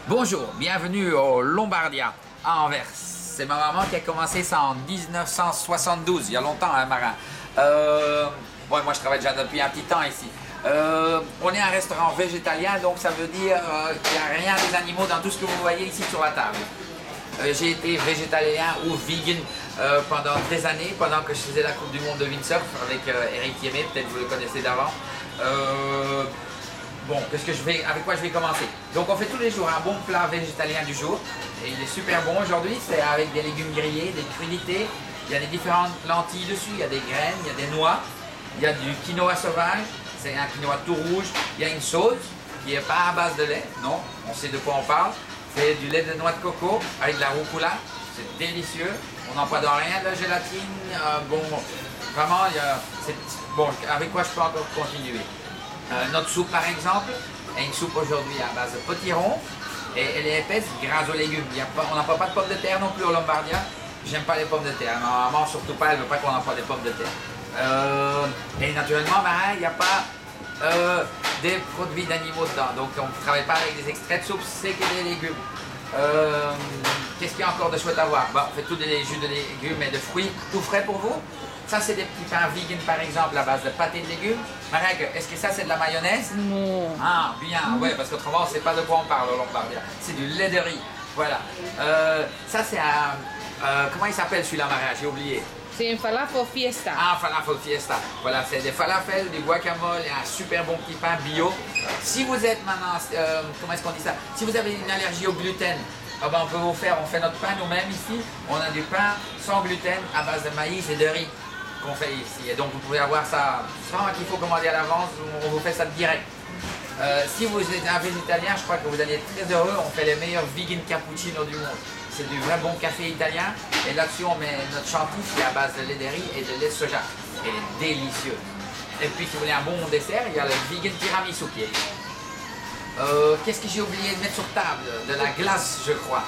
Bonjour, bienvenue au Lombardia, à Anvers. C'est ma maman qui a commencé ça en 1972, il y a longtemps, hein, Marin. Bon, moi je travaille déjà depuis un petit temps ici. On est un restaurant végétalien, donc ça veut dire qu'il n'y a rien des animaux dans tout ce que vous voyez ici sur la table. J'ai été végétalien ou vegan pendant des années, pendant que je faisais la Coupe du Monde de windsurf avec Eric Yémé, peut-être vous le connaissez d'avant. Bon, avec quoi je vais commencer? Donc on fait tous les jours un bon plat végétalien du jour. Et il est super bon aujourd'hui, c'est avec des légumes grillés, des crudités. Il y a des différentes lentilles dessus, il y a des graines, il y a des noix. Il y a du quinoa sauvage, c'est un quinoa tout rouge. Il y a une sauce qui n'est pas à base de lait, non, on sait de quoi on parle. C'est du lait de noix de coco avec de la rucola, c'est délicieux. On n'emploie dans rien de la gélatine. Bon, vraiment, bon, avec quoi je peux encore continuer? Notre soupe par exemple est une soupe aujourd'hui à base de potiron et elle est épaisse grâce aux légumes. On n'emploie pas de pommes de terre non plus au Lombardia. J'aime pas les pommes de terre. Maman surtout pas, elle ne veut pas qu'on emploie des pommes de terre. Et naturellement, il n'y a pas des produits d'animaux dedans. Donc on ne travaille pas avec des extraits de soupe, c'est que des légumes. Qu'est-ce qu'il y a encore de chouette à voir? On fait tous des jus de légumes et de fruits tout frais pour vous. Ça, c'est des petits pains vegan, par exemple, à base de pâté de légumes. Marek, est-ce que ça, c'est de la mayonnaise? Non. Ah, bien, ouais, parce qu'autrement, on ne sait pas de quoi on parle au Lombardia. C'est du lait de riz, voilà. Ça, c'est un... comment il s'appelle celui-là, Marek? J'ai oublié. C'est un falafel fiesta. Ah, falafel fiesta. Voilà, c'est des falafels, du guacamole et un super bon petit pain bio. Si vous êtes maintenant... comment est-ce qu'on dit ça? Si vous avez une allergie au gluten, on peut vous faire, on fait notre pain nous-mêmes ici. On a du pain sans gluten à base de maïs et de riz qu'on fait ici. Et donc vous pouvez avoir ça sans qu'il faut commander à l'avance, on vous fait ça direct. Si vous êtes un végétalien, je crois que vous allez être très heureux. On fait les meilleurs vegan cappuccino du monde. C'est du vrai bon café italien. Et là-dessus, on met notre chantilly qui est à base de lait de riz et de lait de soja. Elle est délicieuse. Et puis, si vous voulez un bon dessert, il y a le vegan tiramisu qui est là. Qu'est-ce que j'ai oublié de mettre sur table? De la glace, je crois.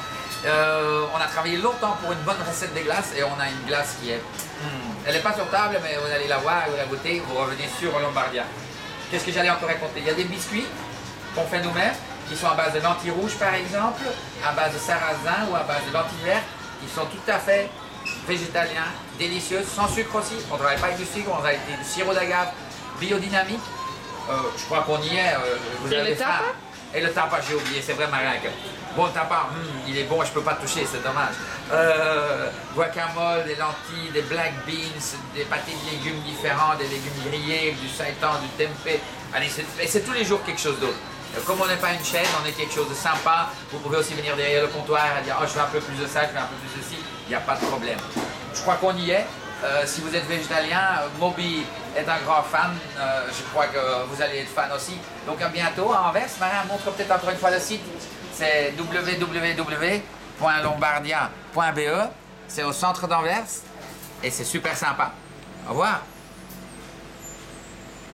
On a travaillé longtemps pour une bonne recette de glace et on a une glace qui est... Elle n'est pas sur table, mais vous allez la voir, vous la goûter, vous revenez sur Lombardia. Qu'est-ce que j'allais encore raconter? Il y a des biscuits qu'on fait nous-mêmes, qui sont à base de lentilles rouges par exemple, à base de sarrasin ou à base de lentilles vertes, qui sont tout à fait végétaliens, délicieux, sans sucre aussi. On ne travaille pas avec du sucre, on travaille avec du sirop d'agave biodynamique. Je crois qu'on y est, vous avez faim. Et le tapa, j'ai oublié, c'est vrai, Marek. Bon, le tapa, il est bon, je peux pas toucher, c'est dommage. Guacamole, des lentilles, des black beans, des pâtés de légumes différents, des légumes grillés, du seitan, du tempeh. Allez, c'est tous les jours quelque chose d'autre. Comme on n'est pas une chaîne, on est quelque chose de sympa. Vous pouvez aussi venir derrière le comptoir et dire « Oh, je veux un peu plus de ça, je veux un peu plus de ci ». Il n'y a pas de problème. Je crois qu'on y est. Si vous êtes végétalien, Moby est un grand fan, je crois que vous allez être fan aussi. Donc à bientôt à Anvers. Marin, montre peut-être encore une fois le site, c'est www.lombardia.be, c'est au centre d'Anvers et c'est super sympa. Au revoir.